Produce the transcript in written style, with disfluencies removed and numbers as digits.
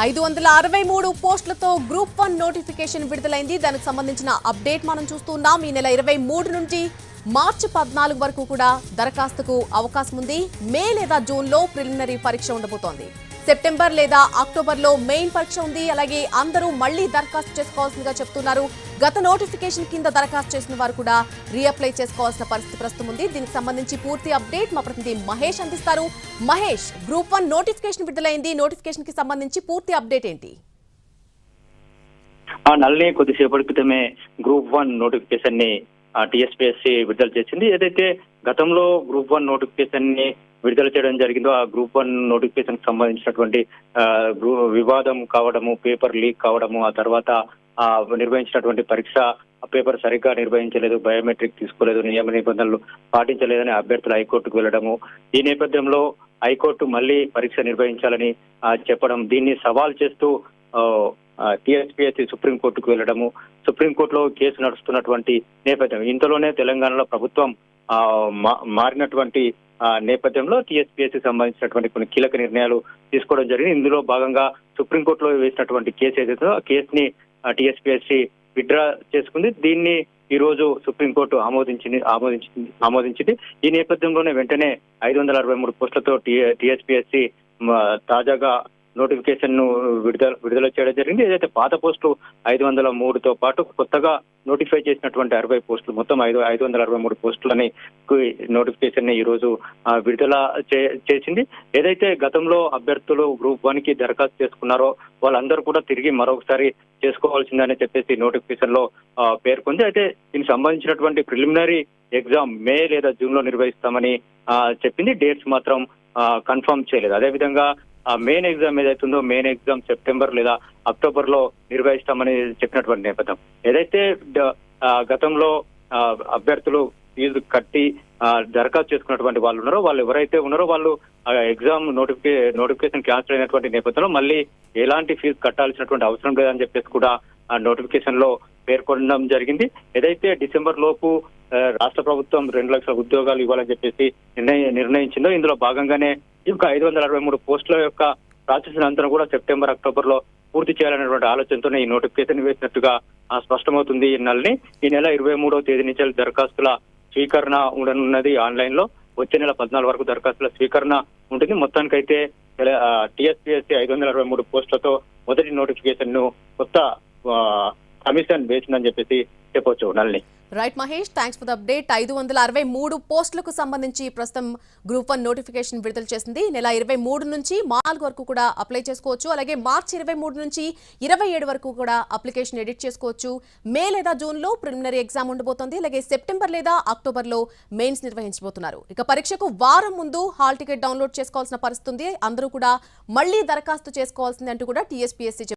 563 పోస్టులతో group 1 notification విడుదలైంది. దానికి సంబంధించిన అప్డేట్ మనం చూస్తున్నాం. ఈ నెల 23 నుంచి మార్చి 14 వరకు కూడా దరఖాస్తుకు అవకాశం ఉంది. మే లేదా జూన్ లో ప్రిలిమినరీ పరీక్ష ఉండబోతోంది. సెప్టెంబర్ లేదా అక్టోబర్ లో మెయిన్ పరీక్ష ఉంది. అలాగే అందరూ మళ్లీ దరఖాస్తు చేసుకోవాల్సిందిగా చెప్తున్నారు. గత నోటిఫికేషన్ కింద దరఖాస్తు చేసిన వారు కూడా రీఅప్లై చేసుకోవాల్సిన పరిస్థితి ప్రస్తుతం ఉంది. దీనికి సంబంధించి పూర్తి అప్డేట్ మా ప్రతినిధి మహేష్ అందిస్తారు. మహేష్, గ్రూప్ 1 నోటిఫికేషన్ విడుదలైంది. నోటిఫికేషన్ కి సంబంధించి పూర్తి అప్డేట్ ఏంటి? నల్లి కొద్దిసేపటి క్రితమే గ్రూప్ 1 నోటిఫికేషన్ ని టీఎస్పీఎస్సీ విడుదల చేసింది. ఏదైతే గతంలో గ్రూప్ 1 నోటిఫికేషన్ ని విడుదల చేయడం జరిగిందో ఆ గ్రూప్ 1 నోటిఫికేషన్ కి సంబంధించినటువంటి వివాదం కావడము, పేపర్ లీక్ కావడము, ఆ తర్వాత నిర్వహించినటువంటి పరీక్ష పేపర్ సరిగ్గా నిర్వహించలేదు, బయోమెట్రిక్ తీసుకోలేదు, నియమ నిబంధనలు పాటించలేదని అభ్యర్థులు హైకోర్టుకు వెళ్లడము. ఈ నేపథ్యంలో హైకోర్టు మళ్లీ పరీక్ష నిర్వహించాలని చెప్పడం, దీన్ని సవాల్ చేస్తూ టీఎస్పీఎస్సీ సుప్రీంకోర్టుకు వెళ్లడము, సుప్రీంకోర్టులో కేసు నడుస్తున్నటువంటి నేపథ్యం. ఇంతలోనే తెలంగాణలో ప్రభుత్వం మారినటువంటి నేపథ్యంలో టీఎస్పీఎస్సీ సంబంధించినటువంటి కొన్ని కీలక నిర్ణయాలు తీసుకోవడం జరిగింది. ఇందులో భాగంగా సుప్రీంకోర్టులో వేసినటువంటి కేసు ఏదైతే ఆ కేసుని టీఎస్పీఎస్సీ విత్డ్రా చేసుకుంది. దీన్ని ఈ రోజు సుప్రీంకోర్టు ఆమోదించింది. ఈ నేపథ్యంలోనే వెంటనే 563 పోస్టులతో టీఎస్పీఎస్సీ తాజాగా నోటిఫికేషన్ ను విడుదల చేయడం జరిగింది. ఏదైతే పాత పోస్టులు 503తో పాటు కొత్తగా నోటిఫై చేసినటువంటి 60 పోస్టులు, మొత్తం 563 పోస్టులని నోటిఫికేషన్ ని ఈ రోజు విడుదల చేసింది. ఏదైతే గతంలో అభ్యర్థులు గ్రూప్ 1 కి దరఖాస్తు చేసుకున్నారో వాళ్ళందరూ కూడా తిరిగి మరొకసారి చేసుకోవాల్సిందని చెప్పేసి నోటిఫికేషన్ లో పేర్కొంది. అయితే దీనికి సంబంధించినటువంటి ప్రిలిమినరీ ఎగ్జామ్ మే లేదా జూన్ లో నిర్వహిస్తామని చెప్పింది. డేట్స్ మాత్రం కన్ఫర్మ్ చేయలేదు. అదేవిధంగా మెయిన్ ఎగ్జామ్ ఏదైతుందో మెయిన్ ఎగ్జామ్ సెప్టెంబర్ లేదా అక్టోబర్ లో నిర్వహిస్తామని చెప్పినటువంటి నేపథ్యం. ఏదైతే గతంలో అభ్యర్థులు ఫీజు కట్టి దరఖాస్తు చేసుకున్నటువంటి వాళ్ళు ఉన్నారో వాళ్ళు ఎవరైతే ఉన్నారో వాళ్ళు ఎగ్జామ్ నోటిఫికేషన్ క్యాన్సిల్ అయినటువంటి నేపథ్యంలో మళ్ళీ ఎలాంటి ఫీజు కట్టాల్సినటువంటి అవసరం లేదని చెప్పేసి కూడా నోటిఫికేషన్ లో పేర్కొనడం జరిగింది. ఏదైతే డిసెంబర్ లోపు రాష్ట్ర ప్రభుత్వం 2 లక్షల ఉద్యోగాలు ఇవ్వాలని చెప్పేసి నిర్ణయించిందో ఇందులో భాగంగానే ఈ 563 పోస్టుల యొక్క ప్రాసెస్ అంతా కూడా సెప్టెంబర్ అక్టోబర్ లో పూర్తి చేయాలనేటువంటి ఆలోచనతోనే ఈ నోటిఫికేషన్ వేసినట్టుగా స్పష్టమవుతుంది. ఈ నెల 23వ తేదీ నుంచి దరఖాస్తుల స్వీకరణ ఉండనున్నది ఆన్లైన్ లో. వచ్చే నెల 14 వరకు దరఖాస్తుల స్వీకరణ ఉంటుంది. మొత్తానికైతే టీఎస్పీఎస్సీ 563 పోస్టులతో మొదటి నోటిఫికేషన్ ను కొత్త కమిషన్ వేసిందని చెప్పేసి చెప్పొచ్చు. నల్ని right Mahesh, thanks for the update. 563 పోస్టులకు సంబంధించి ప్రస్తుతం గ్రూప్ 1 నోటిఫికేషన్ విడుదల చేసింది. నెల 23 నుంచి 4 వరకు కూడా అప్లై చేసుకోవచ్చు. అలాగే మార్చి 23 నుంచి 27 వరకు కూడా అప్లికేషన్ ఎడిట్ చేసుకోవచ్చు. మే లేదా జూన్ లో ప్రిలిమినరీ ఎగ్జామ్ ఉండబోతోంది. అలాగే సెప్టెంబర్ లేదా అక్టోబర్ లో మెయిన్స్ నిర్వహించబోతున్నారు. ఇక పరీక్షకు వారం ముందు హాల్ టికెట్ డౌన్లోడ్ చేసుకోవాల్సిన పరిస్థితి ఉంది. అందరూ కూడా మళ్లీ దరఖాస్తు చేసుకోవాల్సింది అంటూ కూడా టీఎస్పీఎస్సీ